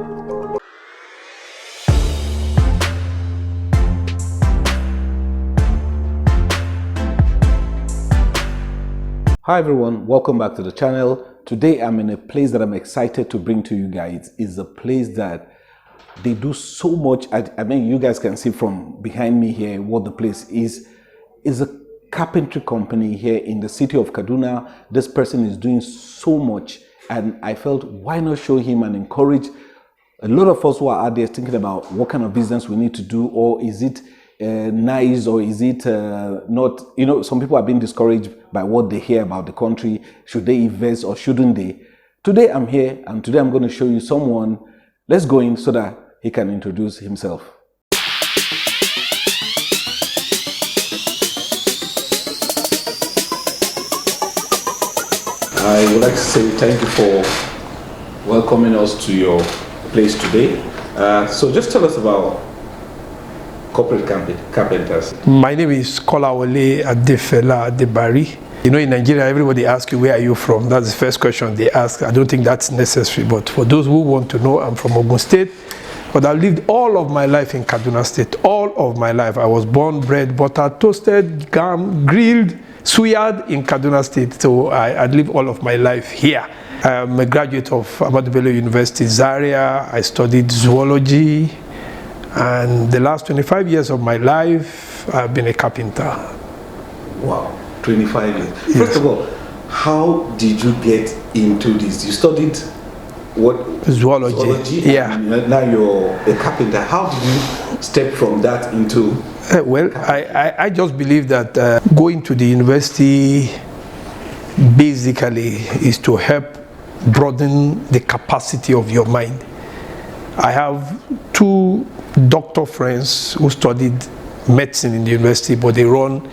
Hi everyone, welcome back to the channel. Today I'm in a place that I'm excited to bring to you guys. It's a place that they do so much. I mean, you guys can see from behind me here what the place is. It's a carpentry company here in the city of Kaduna. This person is doing so much, and I felt, why not show him and encourage a lot of us who are out there thinking about what kind of business we need to do, or is it nice, or is it not? You know, some people are being discouraged by what they hear about the country. Should they invest or shouldn't they? Today I'm here, and today I'm going to show you someone. Let's go in so that he can introduce himself. I would like to say thank you for welcoming us to your place today. So just tell us about corporate carpenters. My name is Kolawole Adefela Adebari. You know, in Nigeria, everybody asks you, where are you from? That's the first question they ask. I don't think that's necessary, but for those who want to know, I'm from Ogun State, but I've lived all of my life in Kaduna State. All of my life. I was born, bred, buttered, toasted, grilled, suyad in Kaduna State. So I live all of my life here. I'm a graduate of Ahmadu Bello University, Zaria. I studied zoology. And the last 25 years of my life, I've been a carpenter. Wow, 25 years. Yes. First of all, how did you get into this? You studied what? Zoology. Yeah. And now you're a carpenter. How did you step from that into? Well, I just believe that going to the university basically is to help broaden the capacity of your mind. I have two doctor friends who studied medicine in the university, but they run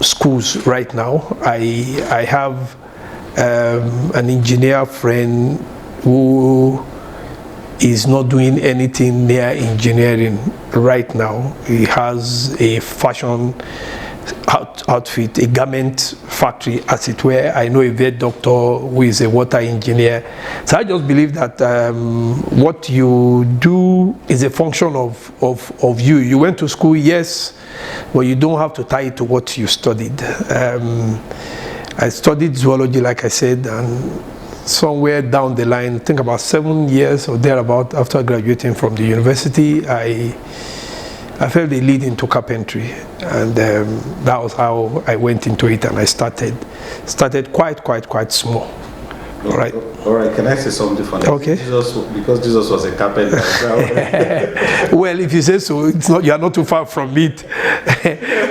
schools right now. I have an engineer friend who is not doing anything near engineering right now. He has a fashion outfit, a garment factory, as it were. I know a vet doctor who is a water engineer. So I just believe that what you do is a function of you. You went to school, yes, but you don't have to tie it to what you studied. I studied zoology, like I said, and somewhere down the line, I think about 7 years or thereabout after graduating from the university, I felt a lead into carpentry, and that was how I went into it, and I started quite small. All right. All right. Can I say something funny? Okay. Because Jesus was a carpenter. Well, if you say so, it's not. You are not too far from it.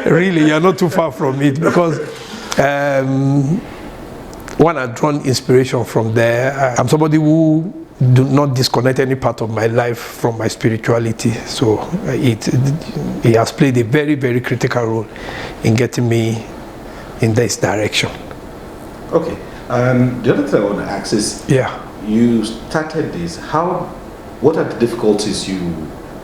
Really, you are not too far from it, because one, I've drawn inspiration from there. I'm somebody who do not disconnect any part of my life from my spirituality. So it has played a very critical role in getting me in this direction. Okay. The other thing I want to ask is, you started this. What are the difficulties you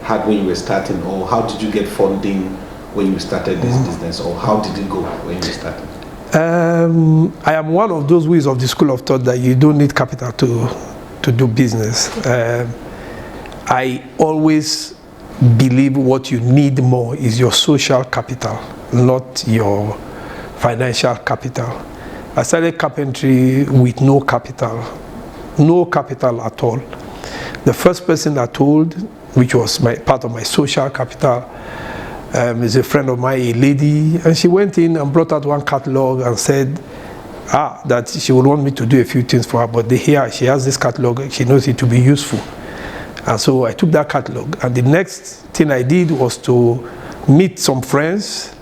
had when you were starting, or how did you get funding when you started this business, or how did it go when you started? I am one of those who is of the school of thought that you don't need capital to do business. I always believe what you need more is your social capital, not your financial capital. I started carpentry with no capital at all. The first person I told, which was part of my social capital, is a friend of mine, a lady, and she went in and brought out one catalog and said that she would want me to do a few things for her, but she has this catalog, she knows it to be useful. And so I took that catalog, and the next thing I did was to meet some friends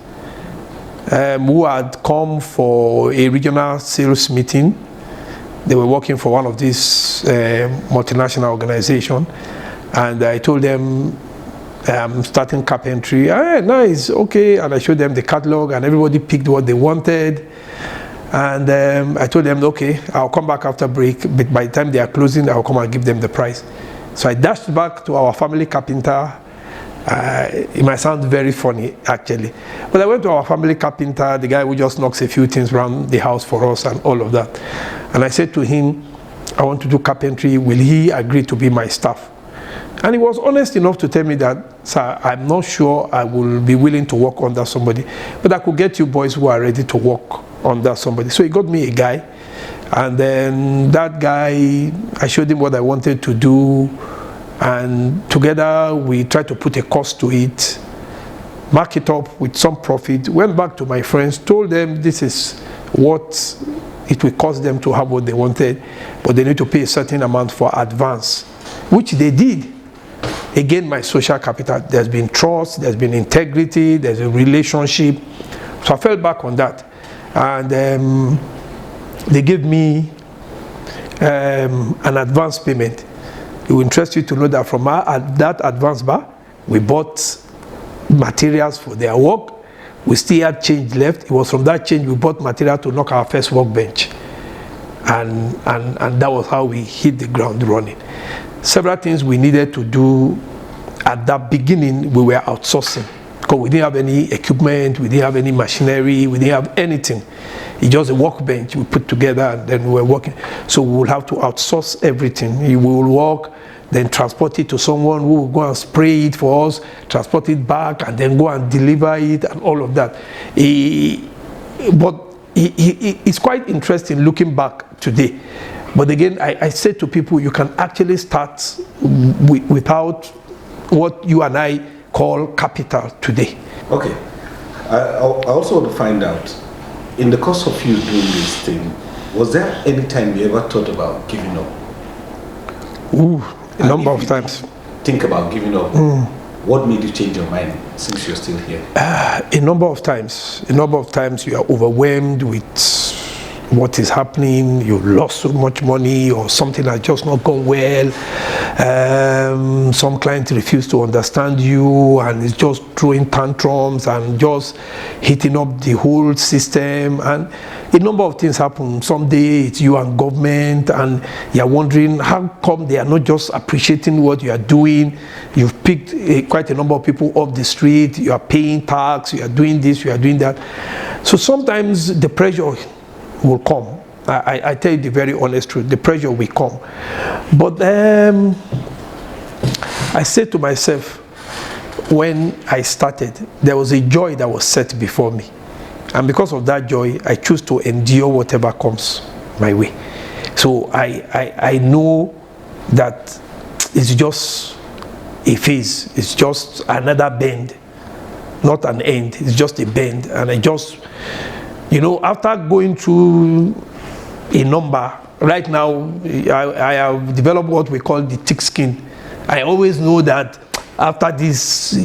who had come for a regional sales meeting. They were working for one of these multinational organizations, and I told them I'm starting carpentry. Nice, okay. And I showed them the catalog, and everybody picked what they wanted. And I told them, okay, I'll come back after break, but by the time they are closing, I'll come and give them the price. So I dashed back to our family carpenter. It might sound very funny, actually, but I went to our family carpenter, the guy who just knocks a few things around the house for us and all of that. And I said to him, I want to do carpentry. Will he agree to be my staff? And he was honest enough to tell me that, sir, I'm not sure I will be willing to work under somebody, but I could get you boys who are ready to work under somebody. So he got me a guy, and then that guy, I showed him what I wanted to do, and together we tried to put a cost to it, mark it up with some profit, went back to my friends, told them this is what it will cost them to have what they wanted, but they need to pay a certain amount for advance, which they did. Again, my social capital, there's been trust, there's been integrity, there's a relationship. So I fell back on that. And they gave me an advance payment. It will interest you to know that from that advance bar, we bought materials for their work. We still had change left. It was from that change we bought material to knock our first workbench. And that was how we hit the ground running. Several things we needed to do at that beginning, we were outsourcing. Because we didn't have any equipment, we didn't have any machinery, we didn't have anything. It's just a workbench we put together and then we were working. So we will have to outsource everything. We will work, then transport it to someone who will go and spray it for us, transport it back, and then go and deliver it and all of that. But it's quite interesting looking back today. But again, I say to people, you can actually start without what you and I call capital today. Okay. I also want to find out, in the course of you doing this thing, was there any time you ever thought about giving up? Ooh, a number of times. Think about giving up. What made you change your mind since you're still here? A number of times. A number of times you are overwhelmed with what is happening, you lost so much money, or something has just not gone well. Some clients refuse to understand you and it's just throwing tantrums and just hitting up the whole system, and a number of things happen. Someday it's you and government, and you're wondering how come they are not just appreciating what you are doing. You've picked quite a number of people off the street, you are paying tax, you are doing this, you are doing that. So sometimes the pressure will come. I tell you the very honest truth, the pressure will come. But I said to myself, when I started, there was a joy that was set before me. And because of that joy, I choose to endure whatever comes my way. So I know that it's just a phase, it's just another bend, not an end, it's just a bend. And I just, you know, after going through a number, right now I have developed what we call the thick skin. I always know that after this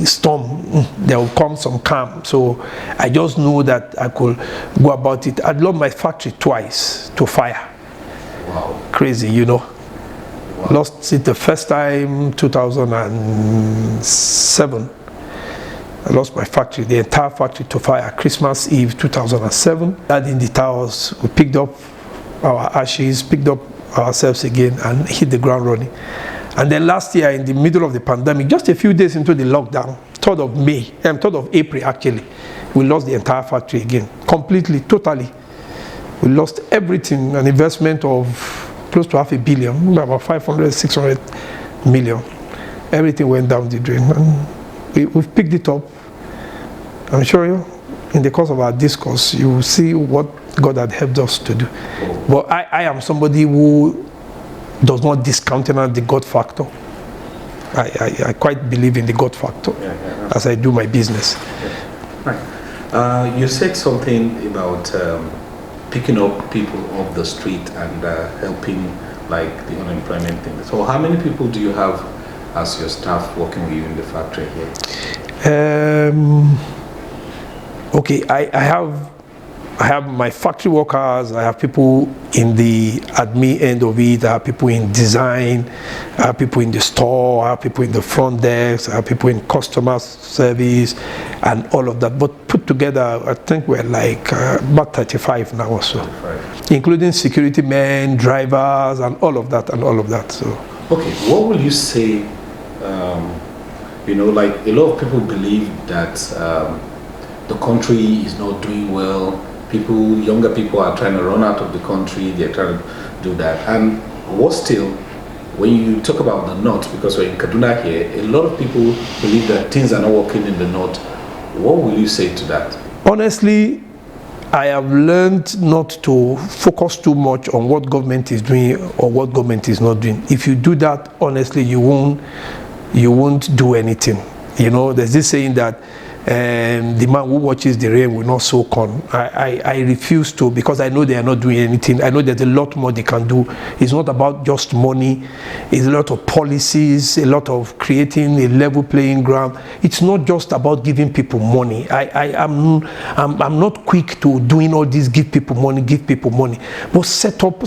storm, there will come some calm. So I just know that I could go about it. I'd lost my factory twice to fire. Wow. Crazy, you know. Wow. Lost it the first time, 2007. I lost my factory, the entire factory to fire, Christmas Eve 2007. And in the towers, we picked up our ashes, picked up ourselves again and hit the ground running. And then last year, in the middle of the pandemic, just a few days into the lockdown, 3rd of April actually, we lost the entire factory again, completely, totally. We lost everything, an investment of close to $500 million, about 500, 600 million. Everything went down the drain. And we've picked it up. I'm sure you, in the course of our discourse, you will see what God had helped us to do. But I am somebody who does not discountenance the God factor. I quite believe in the God factor as I do my business. Right. You said something about picking up people off the street and helping, like the unemployment thing. So how many people do you have as your staff working with you in the factory here? Okay, I have my factory workers, I have people in the admin end of it, I have people in design, I have people in the store, I have people in the front desk, I have people in customer service and all of that. But put together, I think we're like about 35 now or so, 35. Including security men, drivers and all of that. So. Okay, what will you say, you know, like a lot of people believe that the country is not doing well. Younger people are trying to run out of the country. They're trying to do that. And What still, when you talk about the north, because we're in Kaduna here, a lot of people believe that things are not working in the north. What will you say to that? Honestly, I have learned not to focus too much on what government is doing or what government is not doing. If you do that, honestly, you won't do anything. You know, there's this saying that the man who watches the rain will not sow corn. I refuse to, because I know they are not doing anything. I know there's a lot more they can do. It's not about just money. It's a lot of policies, a lot of creating a level playing ground. It's not just about giving people money. I'm not quick to doing all this, give people money, but set up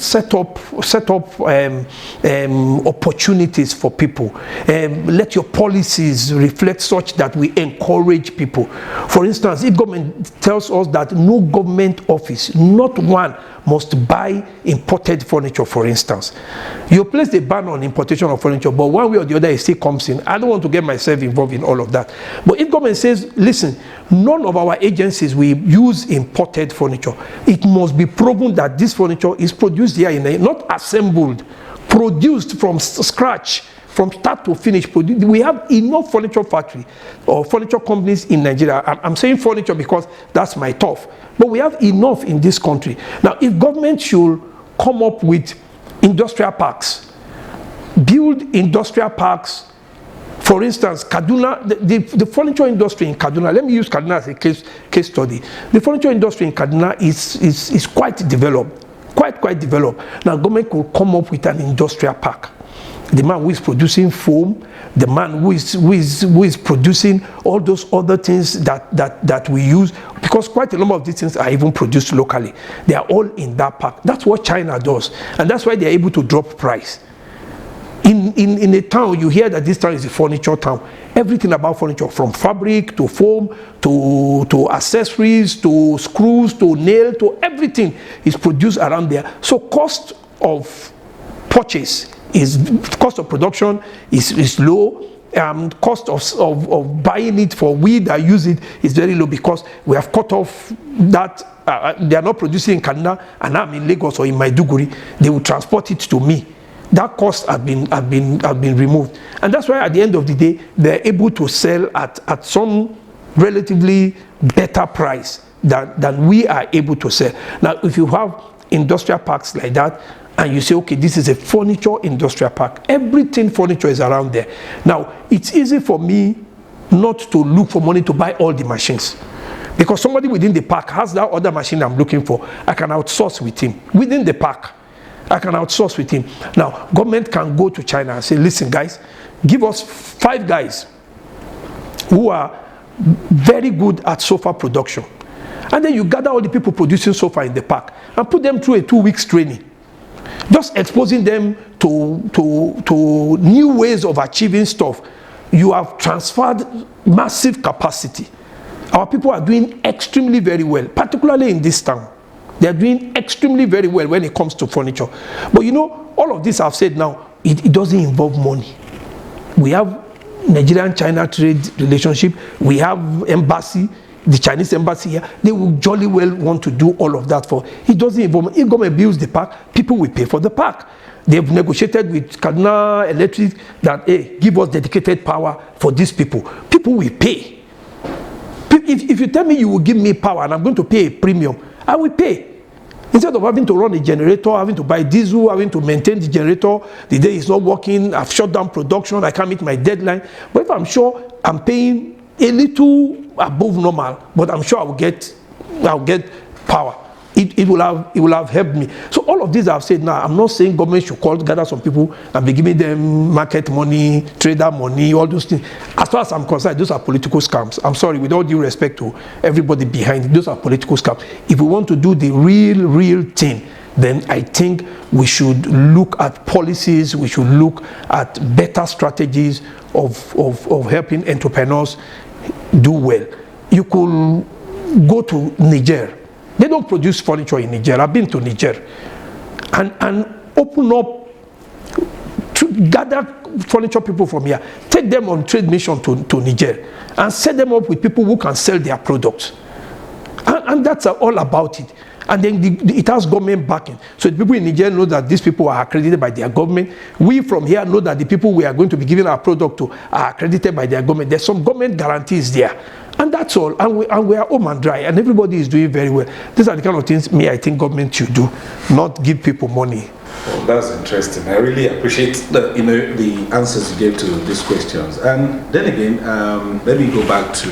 opportunities for people. Let your policies reflect such that we encourage people. For instance, if government tells us that no government office, not one, must buy imported furniture, for instance, you place a ban on importation of furniture, but one way or the other it still comes in. I don't want to get myself involved in all of that. But if government says, listen, none of our agencies will use imported furniture, it must be proven that this furniture is produced here in not assembled, produced from scratch. From start to finish, we have enough furniture factory or furniture companies in Nigeria. I'm saying furniture because that's my turf. But we have enough in this country. Now, if government should come up with industrial parks, build industrial parks, for instance, Kaduna, the furniture industry in Kaduna, let me use Kaduna as a case study. The furniture industry in Kaduna is quite developed, quite developed. Now, government could come up with an industrial park. The man who is producing foam, the man who is producing all those other things that we use, because quite a number of these things are even produced locally. They are all in that park. That's what China does, and that's why they are able to drop price. In a town, you hear that this town is a furniture town. Everything about furniture, from fabric to foam to accessories to screws to nail to everything, is produced around there. So cost of purchase, cost of production is low. Cost of buying it for we that use it is very low, because we have cut off that. They are not producing in Kaduna and I'm in Lagos or in Maiduguri. They will transport it to me. That cost have been removed, and that's why at the end of the day they're able to sell at some relatively better price than we are able to sell. Now, if you have industrial parks like that, and you say, okay, this is a furniture industrial park, everything furniture is around there. Now, it's easy for me not to look for money to buy all the machines, because somebody within the park has that other machine I'm looking for. I can outsource with him within the park. I can outsource with him. Now, government can go to China and say, listen, guys, give us 5 guys who are very good at sofa production, and then you gather all the people producing sofa in the park and put them through a 2 weeks training, just exposing them to new ways of achieving stuff. You have transferred massive capacity. Our people are doing extremely very well, particularly in this town. They are doing extremely very well when it comes to furniture. But you know, all of this I've said now, it doesn't involve money. We have Nigerian-China trade relationship. We have embassy, the Chinese embassy here. They will jolly well want to do all of that for. It doesn't involve money. If government builds the park, people will pay for the park. They've negotiated with Kaduna Electric that, hey, give us dedicated power for these people. People will pay. If you tell me you will give me power and I'm going to pay a premium, I will pay. Instead of having to run a generator, having to buy diesel, having to maintain the generator, the day is not working, I've shut down production, I can't meet my deadline. But if I'm sure I'm paying a little above normal, but I'm sure I'll get power, it will have helped me. So all of these I've said now, I'm not saying government should gather some people and be giving them market money, trader money, all those things. As far as I'm concerned, those are political scams. I'm sorry, with all due respect to everybody behind it, those are political scams. If we want to do the real thing, then I think we should look at policies, we should look at better strategies of helping entrepreneurs do well. You could go to Niger. They don't produce furniture in Niger. I've been to Niger. And open up, gather furniture people from here, take them on trade mission to Niger, and set them up with people who can sell their products. And that's all about it. And then it has government backing. So the people in Nigeria know that these people are accredited by their government. We from here know that the people we are going to be giving our product to are accredited by their government. There's some government guarantees there. And that's all. And we are home and dry. And everybody is doing very well. These are the kind of things I think government should do, not give people money. Well, that's interesting. I really appreciate the answers you gave to these questions. And then again, let me go back to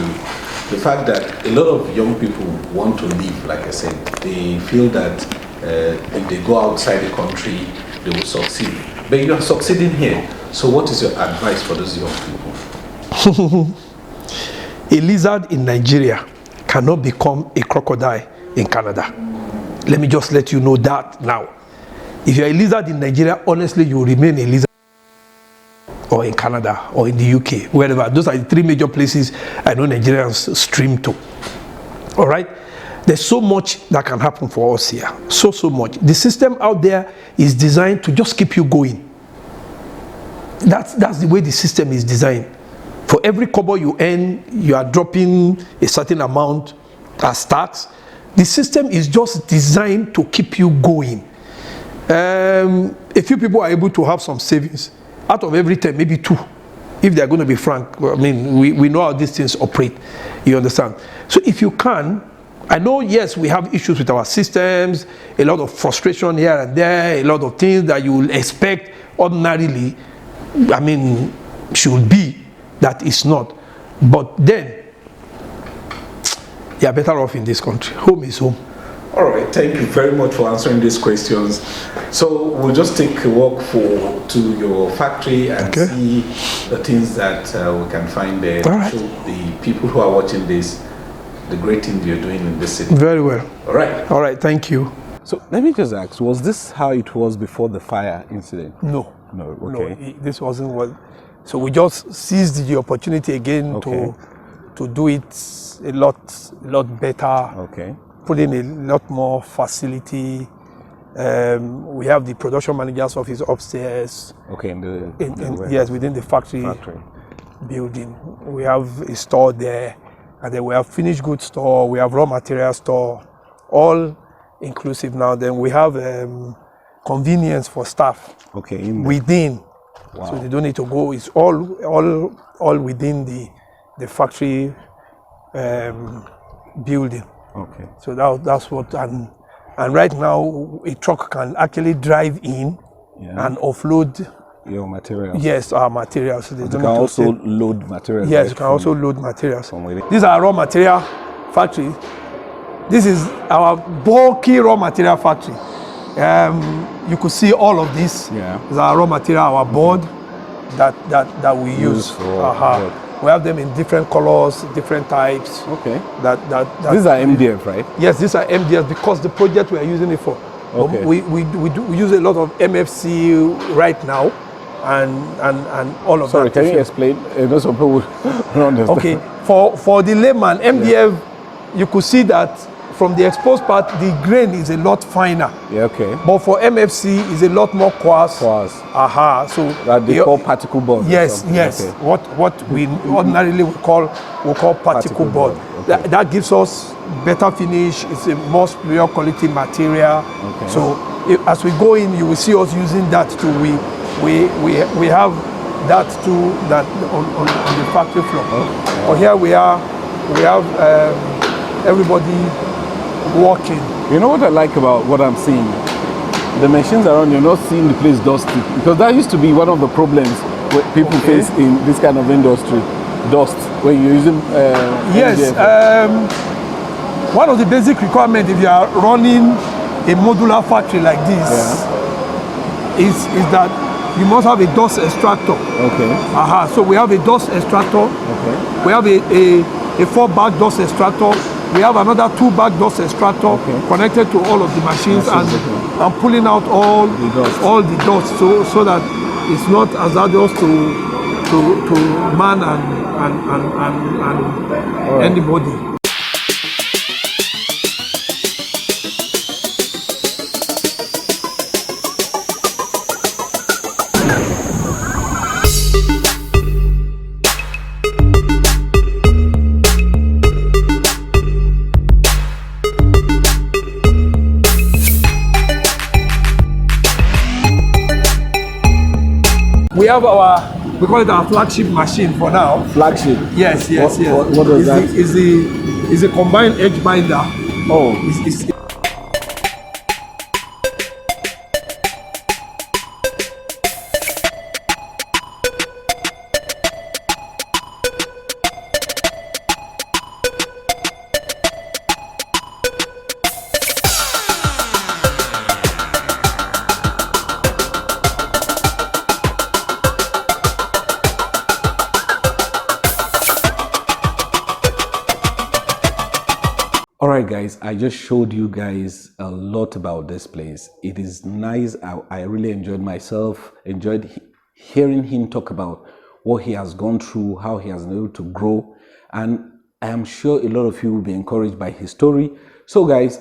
the fact that a lot of young people want to leave, like I said. They feel that if they go outside the country, they will succeed. But you are succeeding here. So what is your advice for those young people? A lizard in Nigeria cannot become a crocodile in Canada. Let me just let you know that now. If you're a lizard in Nigeria, honestly, you will remain a lizard or in Canada or in the UK, wherever. Those are the three major places I know Nigerians stream to. All right? There's so much that can happen for us here. So much. The system out there is designed to just keep you going. That's the way the system is designed. For every kobo you earn, you are dropping a certain amount as tax. The system is just designed to keep you going. A few people are able to have some savings. Out of every 10, maybe 2. If they are going to be frank, I mean, we know how these things operate. You understand? So if you can, I know, yes, we have issues with our systems, a lot of frustration here and there, a lot of things that you will expect ordinarily, I mean, should be. That is not. But then, you are better off in this country. Home is home. All right, thank you very much for answering these questions. So we'll just take a walk to your factory and see the things that we can find there. Right. Show the people who are watching this the great things you're doing in this city. Very well. All right. All right, thank you. So let me just ask, was this how it was before the fire incident? No. No, okay. No, this wasn't what. So we just seized the opportunity again to do it a lot better. Okay. Put in a lot more facility. We have the production manager's office upstairs. Okay, yes, within the factory building. We have a store there, and then we have finished goods store. We have raw material store, all inclusive now. Then we have convenience for staff. Okay, within. Wow. So they don't need to go. It's all within the factory building. Okay. So that's what, and right now a truck can actually drive in and offload your materials. Yes, our materials. So they don't can also load materials. Yes, you can also load materials. These are raw material factory. This is our bulky raw material factory. You could see all of this. Yeah. This is our raw material, our board that we use. We have them in different colors, different types. Okay. These are MDF, right? Yes, these are MDF because the project we are using it for. Okay. We use a lot of MFC right now, and all of that. Sorry, can you explain? Those people don't understand. Okay. For the layman, MDF, you could see that from the exposed part, the grain is a lot finer. Yeah, okay. But for MFC, it's a lot more coarse. So that they call particle board. Yes. Okay. What we ordinarily would call particle board. Okay. That gives us better finish. It's a more superior quality material. Okay. So as we go in, you will see us using that too. We have that too on the factory floor. Okay. But here we have everybody walking. You know what I like about what I'm seeing? The machines around, you're not seeing the place dusty. Because that used to be one of the problems people face in this kind of industry. Dust, when you're using yes, one of the basic requirements if you are running a modular factory like this is that you must have a dust extractor. Okay. So we have a dust extractor. Okay. We have a 4-bag dust extractor. We have another 2-bag dust extractor connected to all of the machines and pulling out all the dust so that it's not hazardous to man and anybody. we call it our flagship machine for now. Flagship? Yes. What is that? Is a combined edge binder. Oh. It's Alright guys, I just showed you guys a lot about this place. It is nice. I really enjoyed myself, enjoyed hearing him talk about what he has gone through, how he has been able to grow, and I am sure a lot of you will be encouraged by his story. So guys,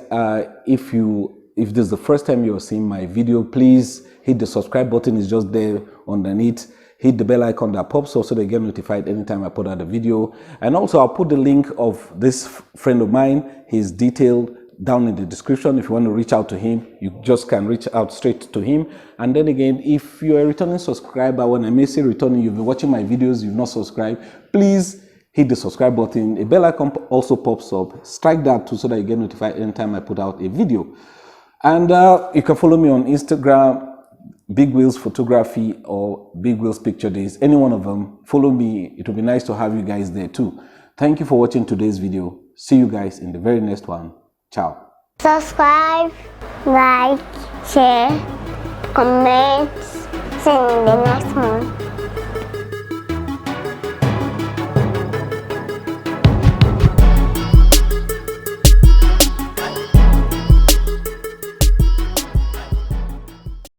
if this is the first time you're seeing my video, please hit the subscribe button. It's just there underneath. Hit the bell icon that pops up so they get notified anytime I put out a video. And also I'll put the link of this friend of mine, his detailed down in the description. If you want to reach out to him, you just can reach out straight to him. And then again, if you're a returning subscriber, when I may say returning, you've been watching my videos, you've not subscribed, please hit the subscribe button. A bell icon also pops up. Strike that too so that you get notified anytime I put out a video. And you can follow me on Instagram, Bigwillz Photography or Bigwillz Picture Days, any one of them. Follow me. It will be nice to have you guys there too. Thank you for watching today's video. See you guys in the very next one. Ciao. Subscribe, like, share, comment. See you in the next one.